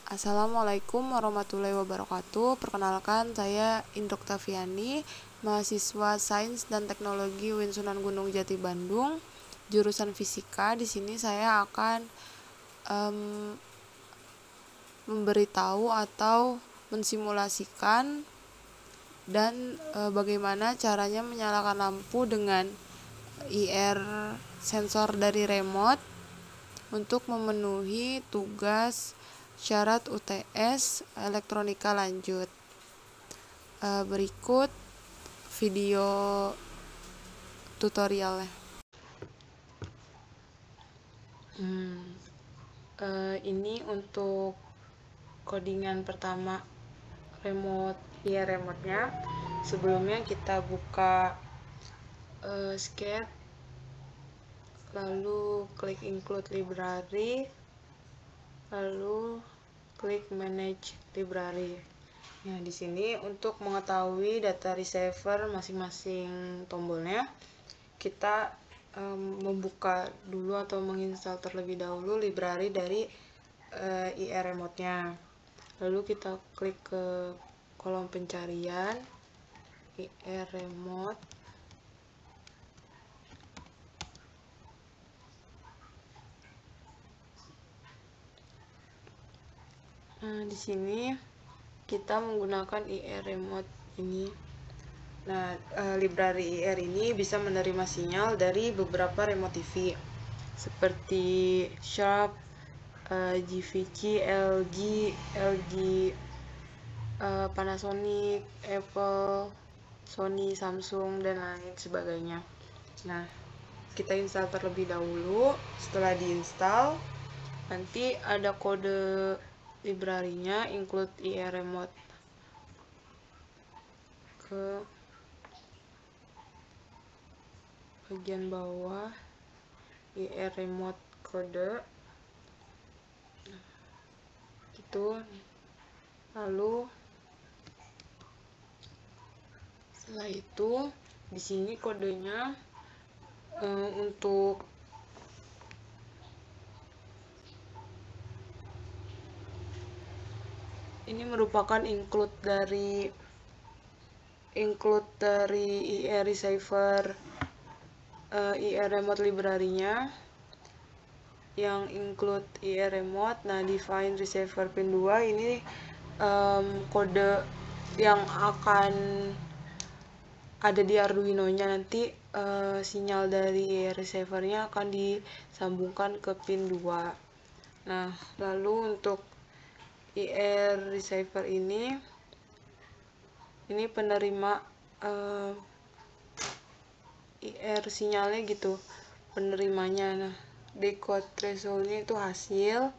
Assalamualaikum warahmatullahi wabarakatuh. Perkenalkan, saya Indro Taviani, mahasiswa Sains dan Teknologi UIN Sunan Gunung Jati Bandung, jurusan Fisika. Di sini saya akan memberitahu atau mensimulasikan dan bagaimana caranya menyalakan lampu dengan IR sensor dari remote untuk memenuhi tugas syarat UTS elektronika lanjut. Berikut video tutorialnya. Ini untuk codingan pertama remote-nya. Sebelumnya kita buka Sketch, lalu klik include library, lalu klik manage library. Nah, di sini untuk mengetahui data receiver masing-masing tombolnya, kita membuka dulu atau menginstal terlebih dahulu library dari IR remote-nya. Lalu kita klik ke kolom pencarian IR remote. Nah, di sini kita menggunakan IR remote ini. Nah, library IR ini bisa menerima sinyal dari beberapa remote TV seperti Sharp, GVC, LG, Panasonic, Apple, Sony, Samsung, dan lain sebagainya. Nah, kita install terlebih dahulu. Setelah diinstal, nanti ada kode library-nya include IR remote ke bagian bawah, IR remote kode gitu. Lalu setelah itu di sini kodenya untuk ini merupakan include dari IR receiver IR remote library-nya yang include IR remote. Nah, define receiver pin 2 ini kode yang akan ada di Arduino-nya. Nanti sinyal dari IR receiver-nya akan disambungkan ke pin 2. Nah, lalu untuk IR receiver ini penerima IR sinyalnya gitu, penerimanya. Nah, decode threshold-nya itu hasil,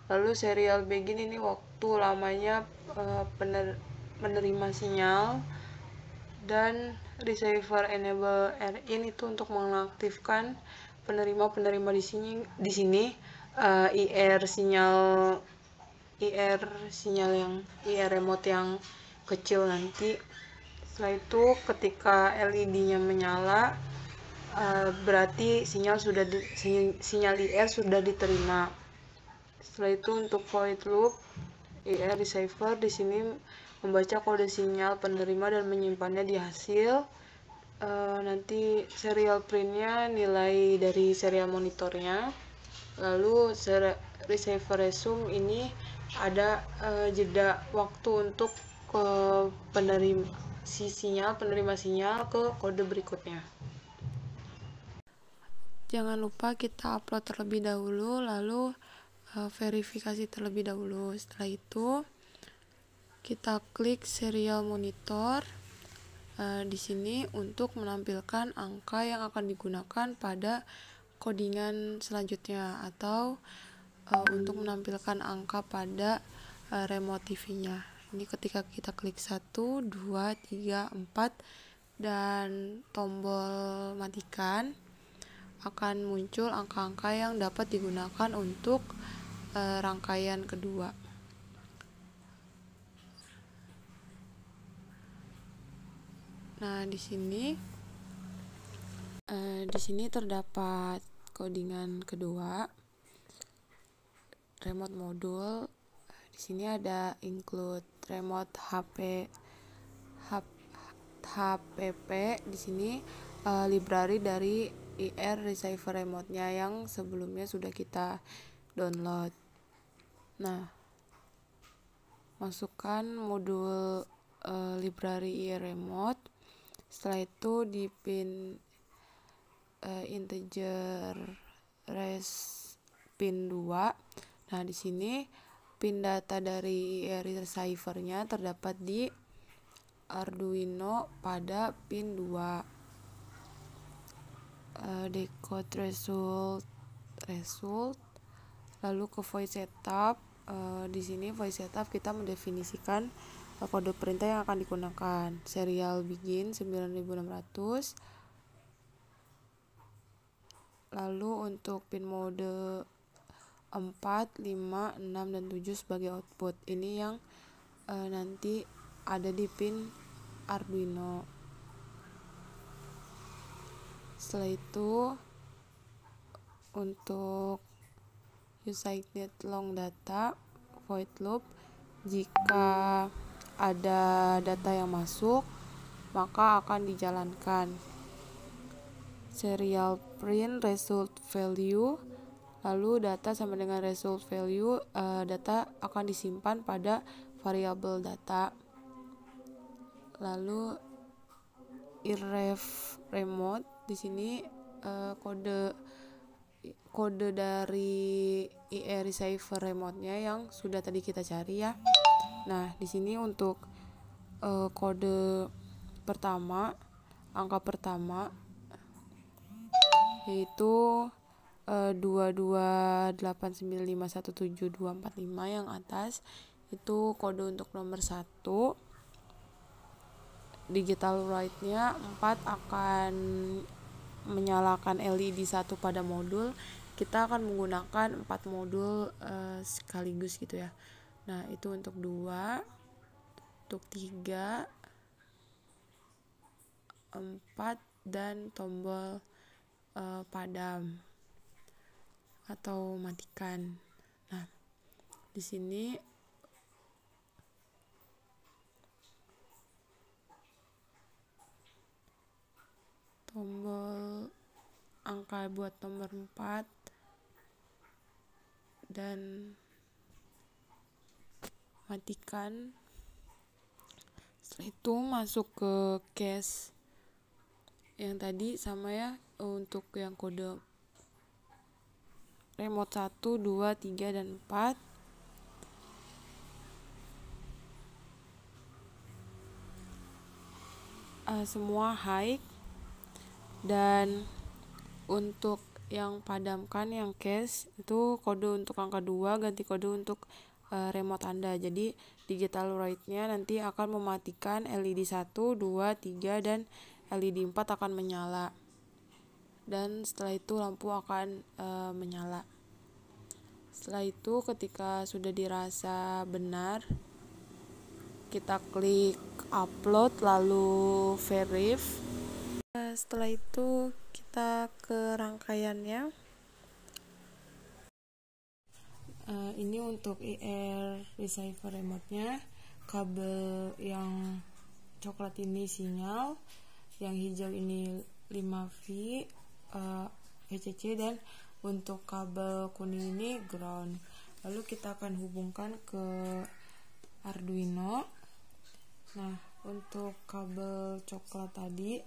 lalu serial begin ini waktu lamanya penerima sinyal, dan receiver enable RIN itu untuk mengaktifkan penerima di sini IR sinyal yang IR remote yang kecil nanti. Setelah itu ketika LED-nya menyala, berarti sinyal IR sudah diterima. Setelah itu untuk void loop IR receiver di sini membaca kode sinyal penerima dan menyimpannya di hasil. Nanti serial print-nya nilai dari serial monitornya. Lalu receiver resume ini ada jeda waktu untuk penerima sinyal ke kode berikutnya. Jangan lupa kita upload terlebih dahulu, lalu verifikasi terlebih dahulu. Setelah itu kita klik serial monitor di sini untuk menampilkan angka yang akan digunakan pada codingan selanjutnya, atau untuk menampilkan angka pada remote TV-nya. Ini ketika kita klik 1, 2, 3, 4 dan tombol matikan, akan muncul angka-angka yang dapat digunakan untuk rangkaian kedua. Nah, di sini terdapat codingan kedua, remote modul Di sini ada include remote HPP. Di sini library dari IR receiver remote-nya yang sebelumnya sudah kita download. Nah, masukkan modul library IR remote. Setelah itu di pin integer res pin 2. Nah, di sini pin data dari IR receiver-nya terdapat di Arduino pada pin 2. Decode result, lalu ke voice setup. Di sini voice setup kita mendefinisikan kode perintah yang akan digunakan. Serial begin 9600. Lalu untuk pin mode 4, 5, 6, dan 7 sebagai output. Ini yang nanti ada di pin Arduino. Setelah itu untuk useinit long data void loop, jika ada data yang masuk maka akan dijalankan. Serial print result value, lalu data sama dengan result value, data akan disimpan pada variabel data. Lalu irref remote, di sini kode dari IR receiver remote-nya yang sudah tadi kita cari ya. Nah, di sini untuk kode pertama, angka pertama yaitu 2289517245 yang atas, itu kode untuk nomor 1. Digital write-nya 4 akan menyalakan LED 1 pada modul. Kita akan menggunakan 4 modul sekaligus gitu ya. Nah, itu untuk 2, untuk 3, 4, dan tombol padam atau matikan. Nah, di sini tombol angka buat nomor 4 dan matikan. Setelah itu masuk ke case yang tadi sama ya, untuk yang kode remote 1, 2, 3, dan 4. Semua high. Dan untuk yang padamkan, yang cache, itu kode untuk angka 2 ganti kode untuk remote Anda. Jadi digital write-nya nanti akan mematikan LED 1, 2, 3, dan LED 4 akan menyala. Dan setelah itu lampu akan menyala. Setelah itu ketika sudah dirasa benar, kita klik upload lalu verif. Setelah itu kita ke rangkaiannya. Ini untuk IR receiver remote-nya. Kabel yang coklat ini sinyal, yang hijau ini 5V VCC, dan untuk kabel kuning ini ground. Lalu kita akan hubungkan ke Arduino. Nah, untuk kabel coklat tadi,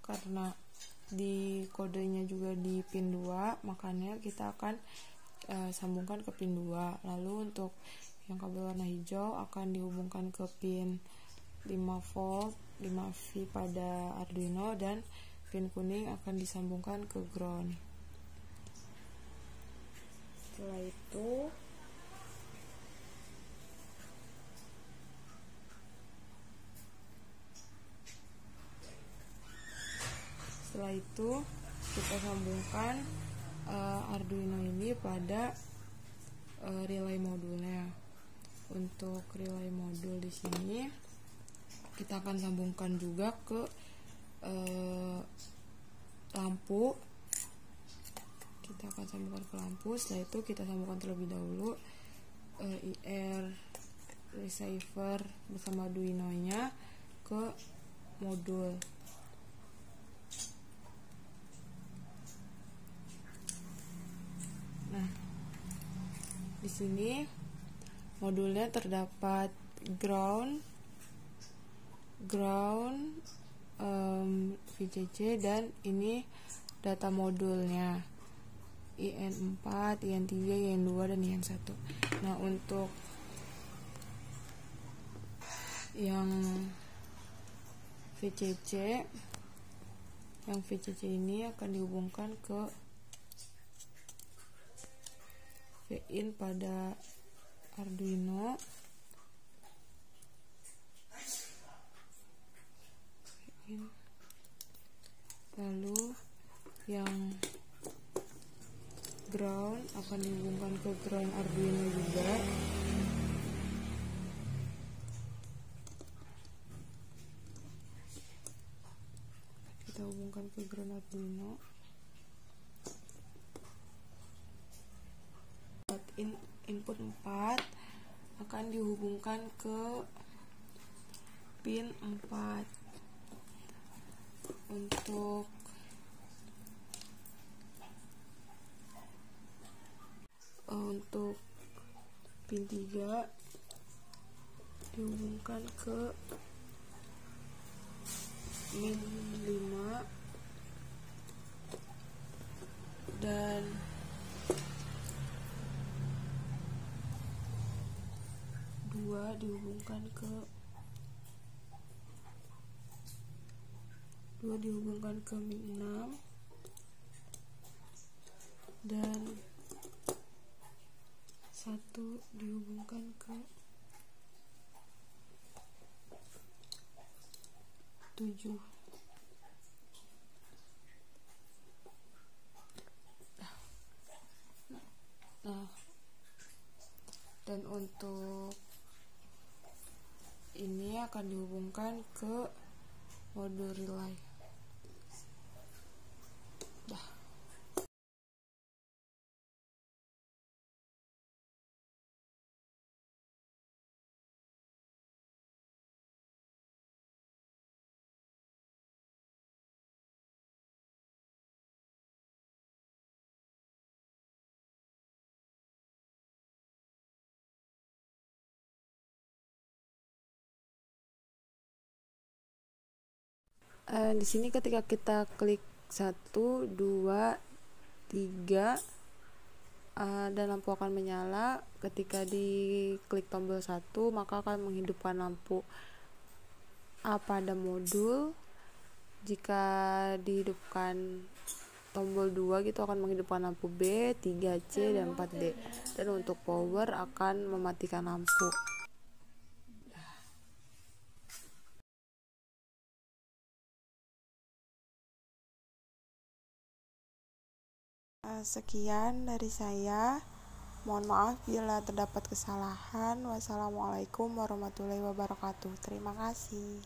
karena di kodenya juga di pin 2, makanya kita akan sambungkan ke pin 2. Lalu untuk yang kabel warna hijau akan dihubungkan ke pin 5V 5V pada Arduino, dan pin kuning akan disambungkan ke ground. Setelah itu kita sambungkan Arduino ini pada relay modulnya. Untuk relay modul di sini kita akan sambungkan juga ke lampu. Kita akan sambungkan ke lampu. Setelah itu kita sambungkan terlebih dahulu IR receiver bersama Arduino-nya ke modul. Nah, di sini modulnya terdapat ground, VCC, dan ini data modulnya IN4, IN3, IN2, dan IN1. Nah, untuk yang VCC ini akan dihubungkan ke Vin pada Arduino. Lalu yang ground akan dihubungkan ke ground Arduino juga. Kita hubungkan ke ground Arduino. Input 4 akan dihubungkan ke pin 4. Untuk pin 3 dihubungkan ke min 5, dan dihubungkan ke min 6, dan 1 dihubungkan ke 7. Nah, dan untuk ini akan dihubungkan ke modul relay. Di sini ketika kita klik 1, 2, 3 dan lampu akan menyala. Ketika diklik tombol 1 maka akan menghidupkan lampu A pada modul. Jika dihidupkan tombol 2 gitu akan menghidupkan lampu B, 3C, dan 4D. Dan untuk power akan mematikan lampu. Sekian dari saya. Mohon maaf bila terdapat kesalahan. Wassalamualaikum warahmatullahi wabarakatuh. Terima kasih.